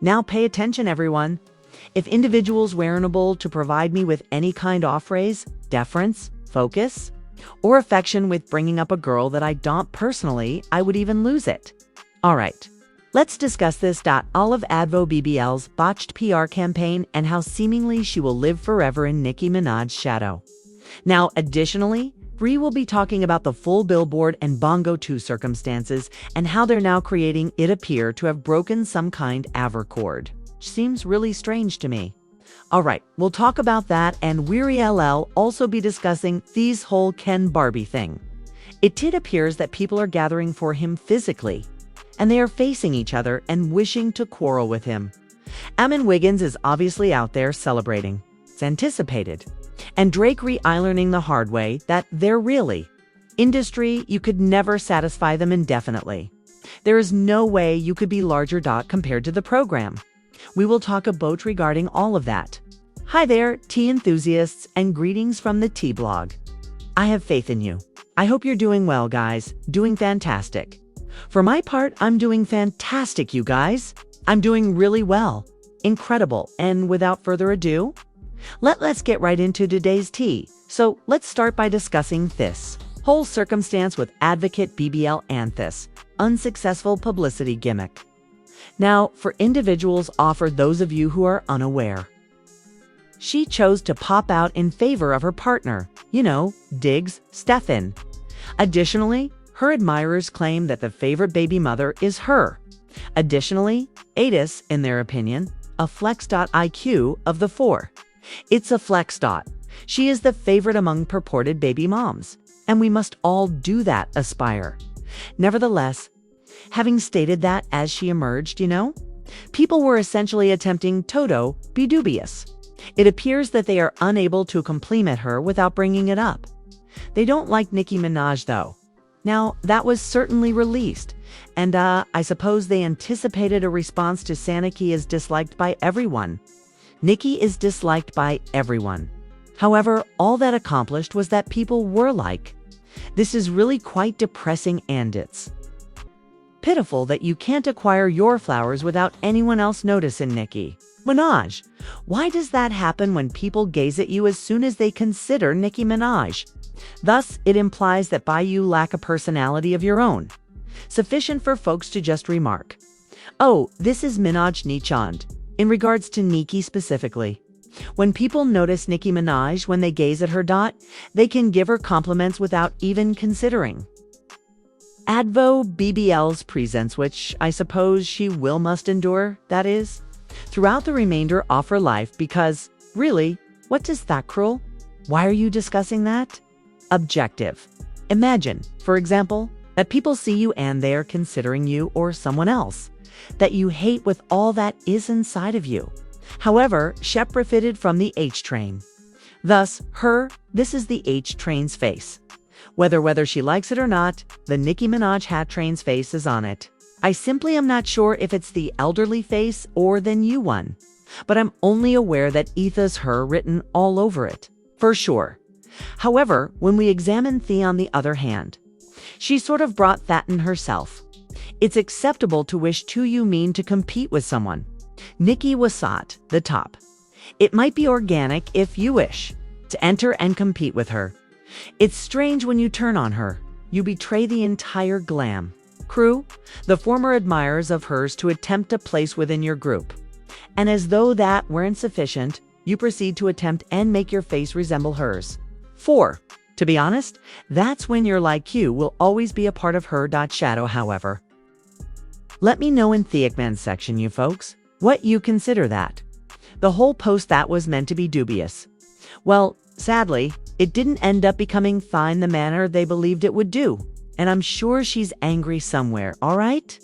Now pay attention, everyone. If individuals were unable to provide me with any kind of praise, deference, focus, or affection with bringing up a girl that I don't personally, I would even lose it. All right, let's discuss this. Olive Advo BBL's botched PR campaign and how seemingly she will live forever in Nicki Minaj's shadow. Now, additionally, Bree will be talking about the full Billboard and Bongo 2 circumstances and how they're now creating it appear to have broken some kind of record. Seems really strange to me. All right, we'll talk about that, and Weary LL also be discussing these whole Ken Barbie thing. It appears that people are gathering for him physically, and they are facing each other and wishing to quarrel with him. Ammon Wiggins is obviously out there celebrating. It's anticipated. And Drake re-learning the hard way that they're really industry, you could never satisfy them indefinitely. There is no way you could be larger. Compared to the program. We will talk about regarding all of that. Hi there, tea enthusiasts, and greetings from the Tea Blog. I have faith in you. I hope you're doing well, guys. Doing fantastic. For my part, I'm doing fantastic, you guys. I'm doing really well. Incredible. And without further ado, let's get right into today's tea. So let's start by discussing this whole circumstance with advocate BBL and this unsuccessful publicity gimmick. Now, for individuals offered those of you who are unaware, she chose to pop out in favor of her partner, Diggs Stefan. Additionally, her admirers claim that the favorite baby mother is her. Additionally, Adis, in their opinion, a flex. IQ of the four. It's a flex. She is the favorite among purported baby moms, and we must all do that, aspire. Nevertheless, having stated that as she emerged, people were essentially attempting to be dubious. It appears that they are unable to compliment her without bringing it up. They don't like Nicki Minaj, though. Now, that was certainly released, and I suppose they anticipated a response to Nicki is disliked by everyone. Nicki is disliked by everyone. However, all that accomplished was that people were like, this is really quite depressing, and it's pitiful that you can't acquire your flowers without anyone else noticing. Nicki Minaj. Why does that happen when people gaze at you as soon as they consider Nicki Minaj? Thus, it implies that you lack a personality of your own, sufficient for folks to just remark, oh, this is Minaj Nichand, in regards to Nicki specifically. When people notice Nicki Minaj when they gaze at her, they can give her compliments without even considering Advo BBL's presence, which I suppose she must endure, that is, throughout the remainder of her life, because, really, what is that cruel? Why are you discussing that? Objective. Imagine, for example, that people see you and they are considering you or someone else that you hate with all that is inside of you. However, Shep profited from the H train. Thus, this is the H train's face. Whether she likes it or not, the Nicki Minaj hat train's face is on it. I simply am not sure if it's the elderly face or the new one, but I'm only aware that Etha's her written all over it, for sure. However, when we examine Thea on the other hand, she sort of brought that in herself. It's acceptable to wish you mean to compete with someone. Nicki was at the top. It might be organic if you wish to enter and compete with her. It's strange when you turn on her. You betray the entire glam crew, the former admirers of hers, to attempt a place within your group. And as though that weren't sufficient, you proceed to attempt and make your face resemble hers. 4. To be honest, that's when your like you will always be a part of her. Shadow, however. Let me know in the comment section, you folks, what you consider that. The whole post that was meant to be dubious. Well, sadly, it didn't end up becoming fine the manner they believed it would do. And I'm sure she's angry somewhere, all right?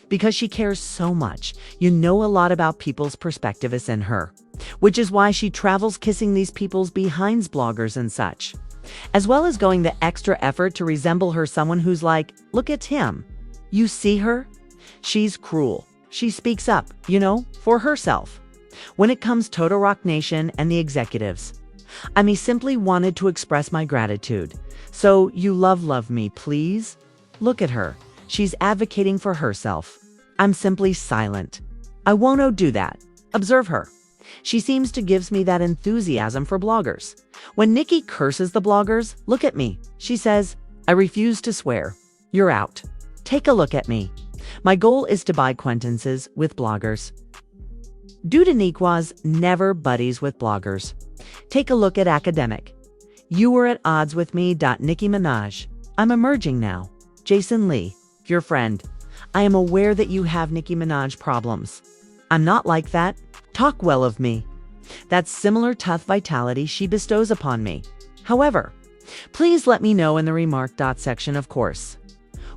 Because she cares so much. A lot about people's perspective is in her, which is why she travels kissing these people's behinds, bloggers and such, as well as going the extra effort to resemble her, someone who's like, look at him. You see her? She's cruel. She speaks up, for herself. When it comes to Rock Nation and the executives, I simply wanted to express my gratitude. So you love me, please. Look at her. She's advocating for herself. I'm simply silent. I won't do that. Observe her. She seems to gives me that enthusiasm for bloggers. When Nicki curses the bloggers, look at me. She says, I refuse to swear. You're out. Take a look at me. My goal is to buy acquaintances with bloggers. Due to Nicki's never buddies with bloggers. Take a look at academic. You were at odds with me. Nicki Minaj. I'm emerging now. Jason Lee, your friend. I am aware that you have Nicki Minaj problems. I'm not like that. Talk well of me. That's similar tough vitality she bestows upon me. However, please let me know in the remark section, of course,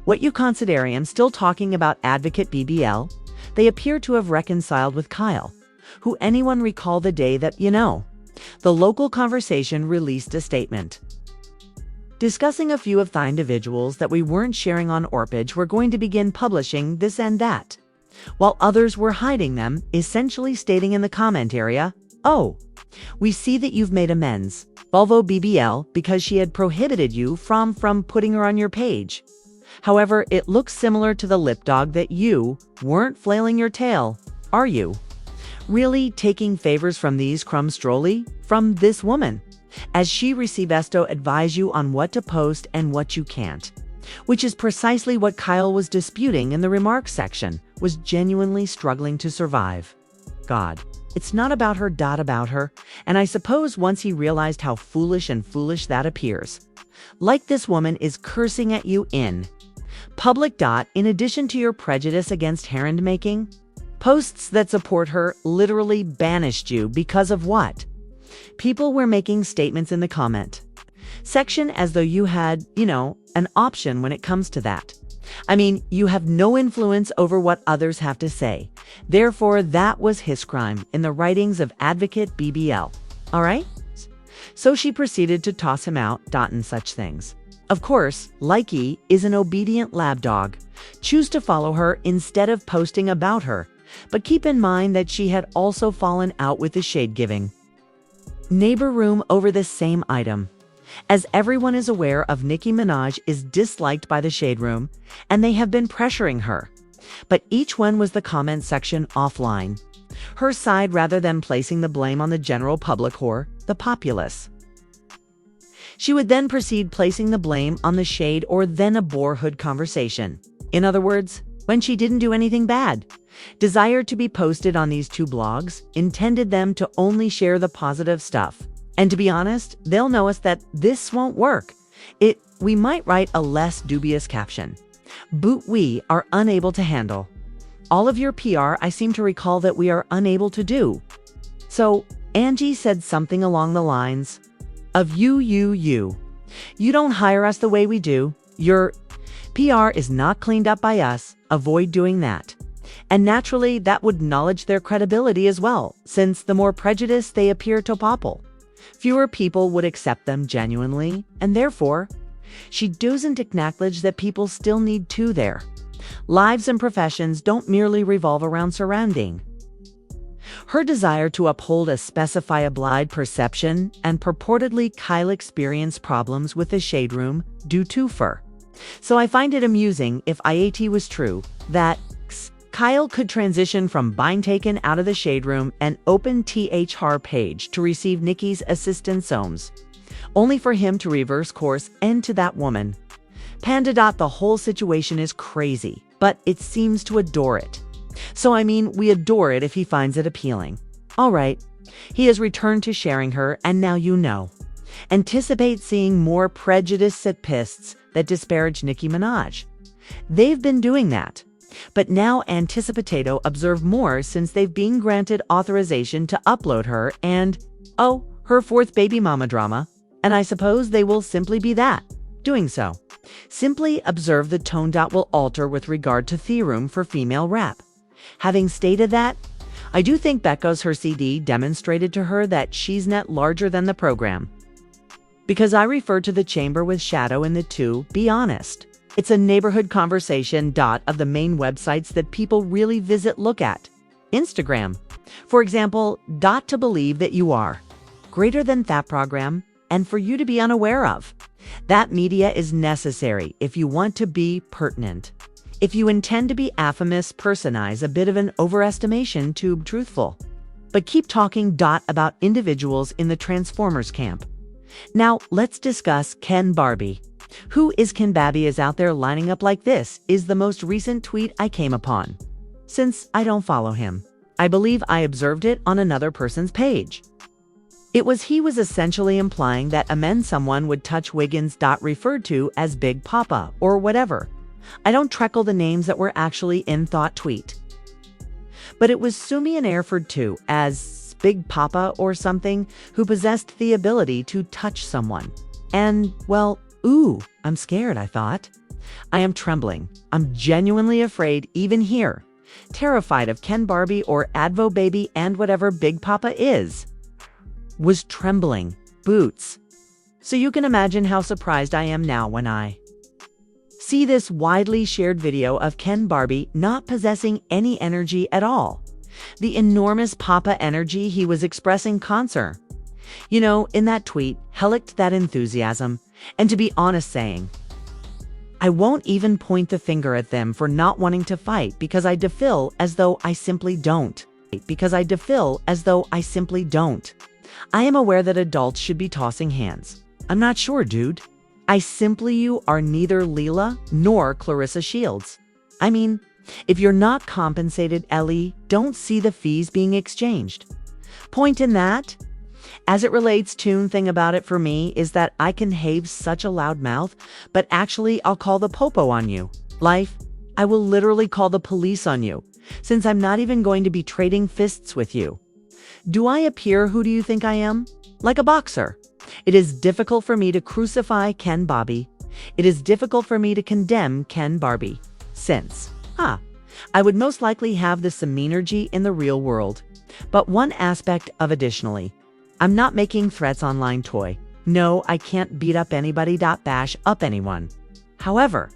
what you consider. I am still talking about advocate BBL. They appear to have reconciled with Kyle, who anyone recall the day that, the local conversation released a statement discussing a few of the individuals that we weren't sharing on Orpage were going to begin publishing this and that, while others were hiding them, essentially stating in the comment area, oh, we see that you've made amends, Volvo BBL, because she had prohibited you from putting her on your page. However, it looks similar to the lip dog that you weren't flailing your tail, are you? Really taking favors from these crumbs strolly from this woman, as she received advise you on what to post and what you can't, which is precisely what Kyle was disputing in the remarks section, was genuinely struggling to survive. God, it's not about her. About her, and I suppose once he realized how foolish that appears, like this woman is cursing at you in public. In addition to your prejudice against herring making, posts that support her literally banished you because of what? People were making statements in the comment section as though you had, an option when it comes to that. I mean, you have no influence over what others have to say. Therefore, that was his crime in the writings of advocate BBL. All right? So she proceeded to toss him out, and such things. Of course, Likey is an obedient lab dog. Choose to follow her instead of posting about her. But keep in mind that she had also fallen out with the shade-giving neighbor room over this same item. As everyone is aware of, Nicki Minaj is disliked by the shade room, and they have been pressuring her. But each one was the comment section offline. Her side rather than placing the blame on the general public or the populace. She would then proceed placing the blame on the shade or then a borehood conversation. In other words, when she didn't do anything bad. Desired to be posted on these two blogs, intended them to only share the positive stuff. And to be honest, they'll know us that this won't work. We might write a less dubious caption. But we are unable to handle. All of your PR, I seem to recall that we are unable to do. So, Angie said something along the lines of you don't hire us the way we do. Your PR is not cleaned up by us. Avoid doing that. And naturally, that would acknowledge their credibility as well, since the more prejudiced they appear to popple, fewer people would accept them genuinely, and therefore, she doesn't acknowledge that people still need to their lives and professions don't merely revolve around surrounding. Her desire to uphold a specifiable perception and purportedly Kyle experienced problems with the shade room due to fur. So I find it amusing if IAT was true, that Kyle could transition from being taken out of the shade room and open her page to receive Nicki's assistance Soames, only for him to reverse course and to that woman. Panda. The whole situation is crazy, but it seems to adore it. So I mean, we adore it if he finds it appealing. All right, he has returned to sharing her, and now anticipate seeing more prejudiced pists that disparage Nicki Minaj. They've been doing that. But now anticipate observe more since they've been granted authorization to upload her and, her fourth baby mama drama, and I suppose they will simply be that. Doing so, simply observe the tone. Will alter with regard to the room for female rap. Having stated that, I do think Becca's her CD demonstrated to her that she's not larger than the program. Because I refer to the chamber with Shadow in the two, be honest. It's a neighborhood conversation. Of the main websites that people really look at. Instagram, for example, to believe that you are greater than that program and for you to be unaware of. That media is necessary if you want to be pertinent. If you intend to be affamous, personize a bit of an overestimation to be truthful. But keep talking about individuals in the Transformers camp. Now, let's discuss Ken Barbie. Who is Ken Barbie is out there lining up like this is the most recent tweet I came upon. Since I don't follow him, I believe I observed it on another person's page. He was essentially implying that someone would touch Wiggins. Referred to as Big Papa or whatever. I don't treckle the names that were actually in thought tweet. But it was Sumi and Airford too, as Big Papa or something, who possessed the ability to touch someone. And, well, ooh, I'm scared, I thought. I am trembling. I'm genuinely afraid even here. Terrified of Ken Barbie or Advo Baby and whatever Big Papa is. Was trembling. Boots. So you can imagine how surprised I am now when I see this widely shared video of Ken Barbie not possessing any energy at all. The enormous Papa energy he was expressing concern. You know, in that tweet, hellicked that enthusiasm, and to be honest saying, I won't even point the finger at them for not wanting to fight because I feel as though I simply don't. I am aware that adults should be tossing hands. I'm not sure, dude. You are neither Leela nor Clarissa Shields. I mean, if you're not compensated, Ellie, don't see the fees being exchanged. Point in that, as it relates to thing about it for me is that I can have such a loud mouth, but actually I'll call the popo on you. Life, I will literally call the police on you, since I'm not even going to be trading fists with you. Do I appear who do you think I am? Like a boxer. It is difficult for me to crucify Ken Barbie. It is difficult for me to condemn Ken Barbie. Since, I would most likely have the same energy in the real world. But one aspect of additionally, I'm not making threats online toy. No, I can't beat up anybody. Bash up anyone. However,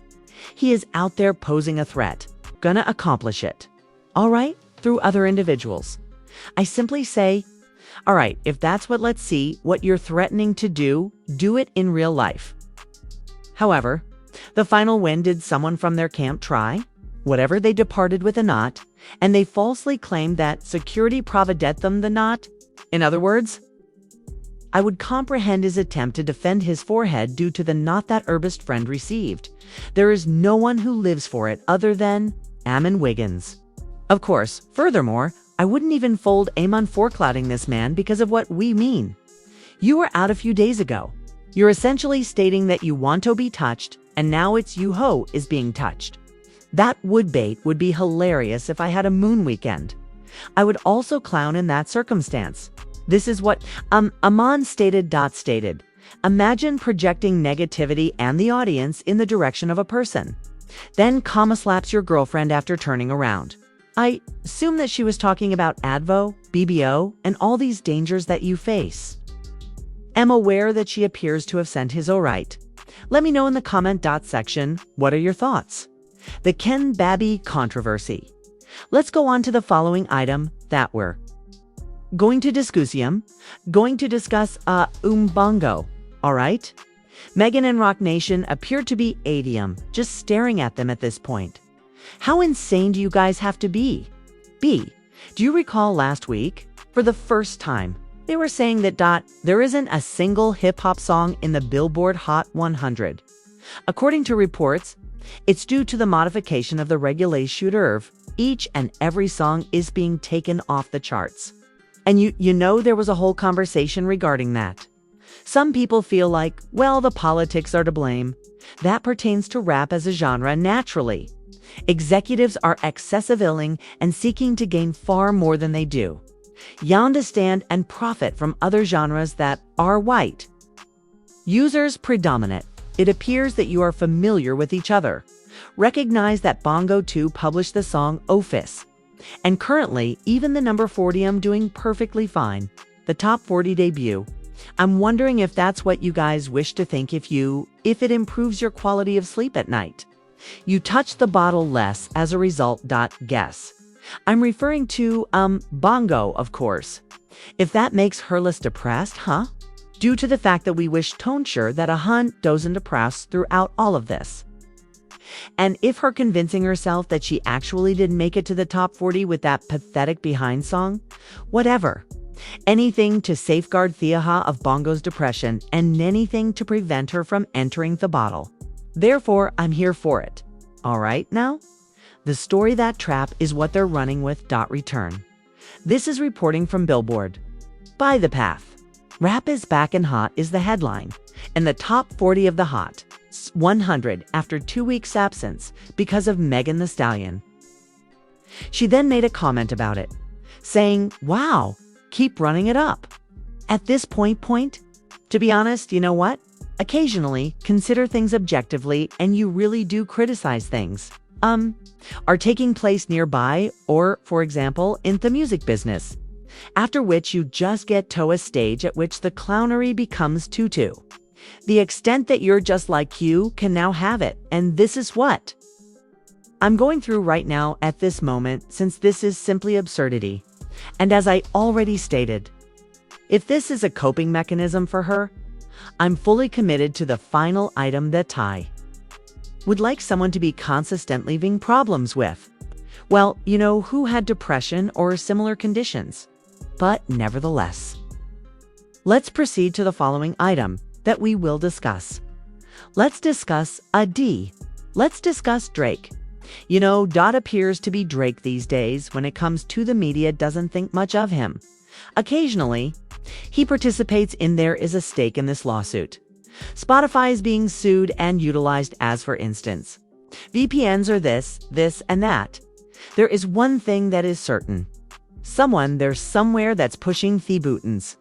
he is out there posing a threat. Gonna accomplish it. All right, through other individuals. I simply say, all right, if that's what let's see what you're threatening to do it in real life. However, the final win did someone from their camp try? Whatever they departed with a knot, and they falsely claimed that security provided them the knot. In other words, I would comprehend his attempt to defend his forehead due to the knot that herbist friend received. There is no one who lives for it other than Ammon Wiggins. Of course, furthermore, I wouldn't even fold Amon for clouding this man because of what we mean. You were out a few days ago. You're essentially stating that you want to be touched, and now it's you ho is being touched. That would be hilarious if I had a moon weekend. I would also clown in that circumstance. This is what Amon stated. Imagine projecting negativity and the audience in the direction of a person. Then slaps your girlfriend after turning around. I assume that she was talking about Advo, BBO, and all these dangers that you face. Am aware that she appears to have sent his alright. Let me know in the comment section, what are your thoughts? The Ken Barbie controversy. Let's go on to the following item that we're going to discuss Bongo, alright? Megan and Rock Nation appear to be adium, just staring at them at this point. How insane do you guys have to be? B, do you recall last week? For the first time, they were saying that there isn't a single hip-hop song in the Billboard Hot 100. According to reports, it's due to the modification of the regulation curve. Each and every song is being taken off the charts. And you know there was a whole conversation regarding that. Some people feel like, well, the politics are to blame. That pertains to rap as a genre naturally. Executives are excessive-illing and seeking to gain far more than they do. You understand and profit from other genres that are white. Users predominate. It appears that you are familiar with each other. Recognize that Bongo 2 published the song Office. And currently, even the number 40 doing perfectly fine. The top 40 debut. I'm wondering if that's what you guys wish to think if it improves your quality of sleep at night. You touch the bottle less as a result. Guess. I'm referring to, Bongo, of course. If that makes her less depressed, huh? Due to the fact that we wish tonsure that a hunt doesn't depress throughout all of this. And if her convincing herself that she actually didn't make it to the top 40 with that pathetic behind song, whatever. Anything to safeguard Thea of Bongo's depression and anything to prevent her from entering the bottle. Therefore, I'm here for it. All right now? The story that trap is what they're running with. Return. This is reporting from Billboard. By the path. Rap is back and hot is the headline, and the top 40 of the Hot 100 after 2 weeks absence because of Megan Thee Stallion. She then made a comment about it, saying, "Wow, keep running it up." At this point, to be honest, you know what? Occasionally, consider things objectively and you really do criticize things. Are taking place nearby or, for example, in the music business. After which you just get to a stage at which the clownery becomes tutu. The extent that you're just like you can now have it, and this is what I'm going through right now at this moment, since this is simply absurdity. And as I already stated, if this is a coping mechanism for her, I'm fully committed to the final item that I would like someone to be consistently having problems with. Well, you know who had depression or similar conditions. But nevertheless, let's proceed to the following item that we will discuss. Let's discuss Let's discuss Drake. You know, appears to be Drake these days when it comes to the media doesn't think much of him. Occasionally, he participates in there is a stake in this lawsuit. Spotify is being sued and utilized as, for instance, VPNs are this, and that. There is one thing that is certain. There's somewhere that's pushing the buttons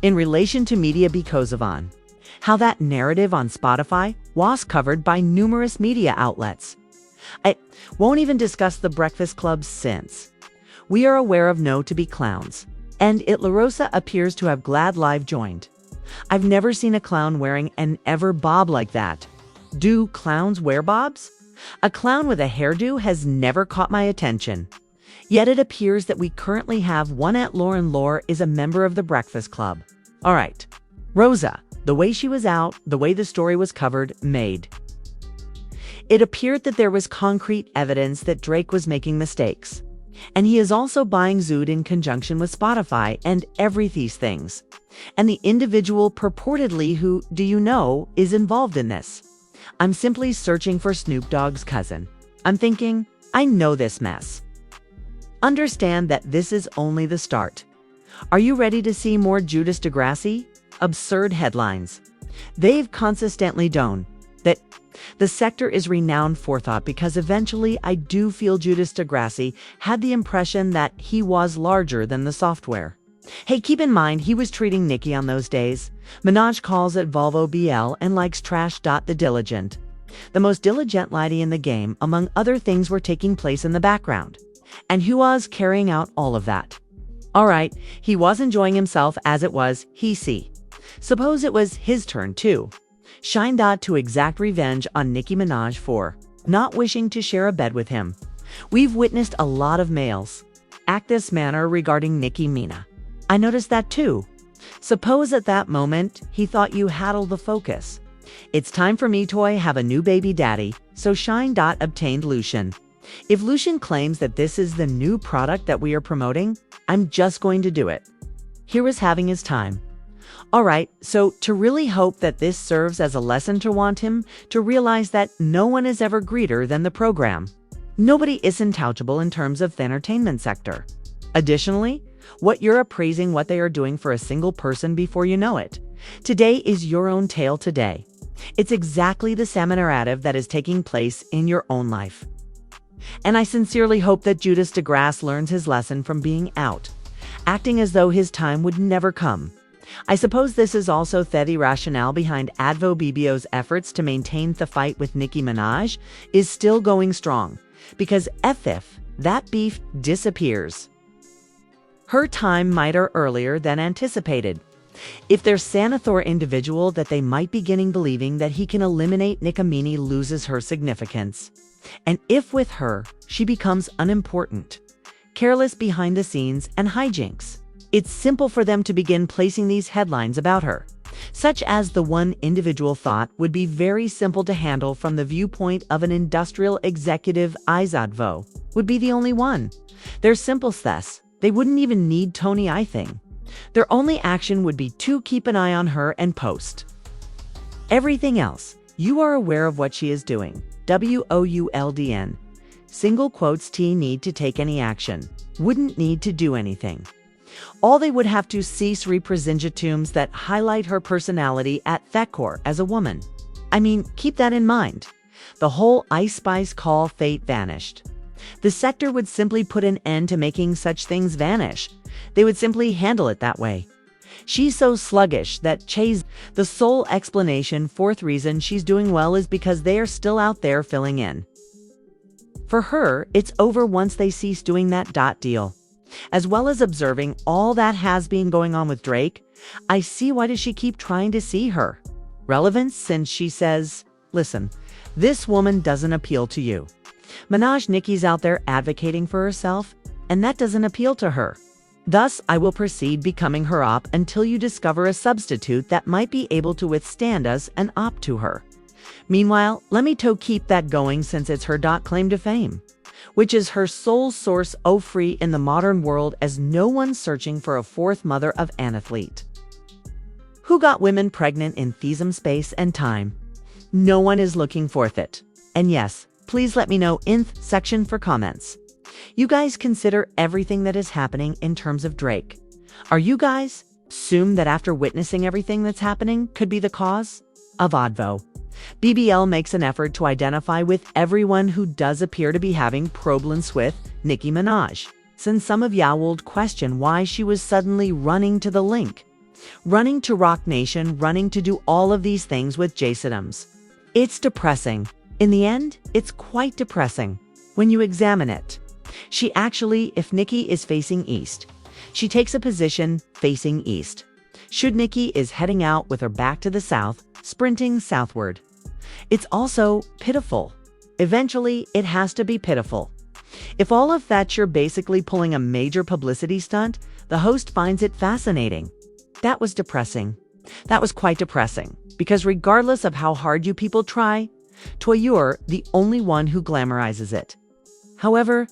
in relation to media because of how that narrative on Spotify was covered by numerous media outlets. I won't even discuss the Breakfast Club since we are aware of no to be clowns, and La Rosa appears to have glad live joined. I've never seen a clown wearing an ever bob like that. Do clowns wear bobs? A clown with a hairdo has never caught my attention. Yet it appears that we currently have one at Lauren Lore is a member of the Breakfast Club. All right, Rosa, the way she was out, the way the story was covered, made it appeared that there was concrete evidence that Drake was making mistakes. And he is also buying Zood in conjunction with Spotify and every these things. And the individual purportedly who, do you know, is involved in this. I'm simply searching for Snoop Dogg's cousin. I'm thinking, I know this mess. Understand that this is only the start. Are you ready to see more Judas Degrassi? Absurd headlines. They've consistently done that. The sector is renowned for thought because eventually I do feel Judas Degrassi had the impression that he was larger than the software. Hey, keep in mind he was treating Nicki on those days. Minaj calls it Volvo BL and likes trash. The diligent. The most diligent lady in the game, among other things, were taking place in the background. And who was carrying out all of that? Alright, he was enjoying himself as it was, Suppose it was his turn too. Shine to exact revenge on Nicki Minaj for not wishing to share a bed with him. We've witnessed a lot of males act this manner regarding Nicki Minaj. I noticed that too. Suppose at that moment he thought you had all the focus. It's time for me to have a new baby daddy, so Shine obtained Lucian. If Lucian claims that this is the new product that we are promoting, I'm just going to do it. Here is having his time. Alright, so to really hope that this serves as a lesson to want him to realize that no one is ever greater than the program. Nobody is untouchable in terms of the entertainment sector. Additionally, what you're appraising what they are doing for a single person before you know it. Today is your own tale today. It's exactly the same narrative that is taking place in your own life. And I sincerely hope that Judas Degrassi learns his lesson from being out, acting as though his time would never come. I suppose this is also the rationale behind Advo BBO's efforts to maintain the fight with Nicki Minaj is still going strong, because if that beef disappears, her time might are earlier than anticipated. If there's Sanathor individual that they might be beginning believing that he can eliminate Nicki Minaj loses her significance. And if with her, she becomes unimportant, careless behind the scenes and hijinks. It's simple for them to begin placing these headlines about her. such as the one individual thought would be very simple to handle from the viewpoint of an industrial executive. Izadvo would be the only one. They're simple thus. They wouldn't even need Tony, I think. Their only action would be to keep an eye on her and post. Everything else, you are aware of what she is doing. WOULDN. Single quotes T need to take any action. Wouldn't need to do anything. All they would have to cease representatives that highlight her personality at Thekor as a woman. I mean, keep that in mind. The whole Ice Spice call fate vanished. The sector would simply put an end to making such things vanish. They would simply handle it that way. She's so sluggish that Chase, the sole explanation, fourth reason she's doing well is because they are still out there filling in. For her, it's over once they cease doing that deal. As well as observing all that has been going on with Drake, I see why does she keep trying to see her relevance, since she says, listen, this woman doesn't appeal to you. Minaj Nicki's out there advocating for herself, and that doesn't appeal to her. Thus, I will proceed becoming her op until you discover a substitute that might be able to withstand us and op to her. Meanwhile, let me keep that going since it's her claim to fame, which is her sole source free in the modern world, as no one's searching for a fourth mother of an athlete who got women pregnant in thesum space and time. No one is looking for it. And yes, please let me know in the section for comments. You guys consider everything that is happening in terms of Drake. Are you guys assume that after witnessing everything that's happening could be the cause of Advo? BBL makes an effort to identify with everyone who does appear to be having problems with Nicki Minaj, since some of y'all would question why she was suddenly running to the link, running to Rock Nation, running to do all of these things with Jasonums. It's depressing. In the end, it's quite depressing when you examine it. She actually, if Nicki is facing east, she takes a position facing east. Should Nicki is heading out with her back to the south, sprinting southward. It's also pitiful. Eventually, it has to be pitiful. If all of that you're basically pulling a major publicity stunt, the host finds it fascinating. That was depressing. That was quite depressing, because regardless of how hard you people try, you're the only one who glamorizes it. However,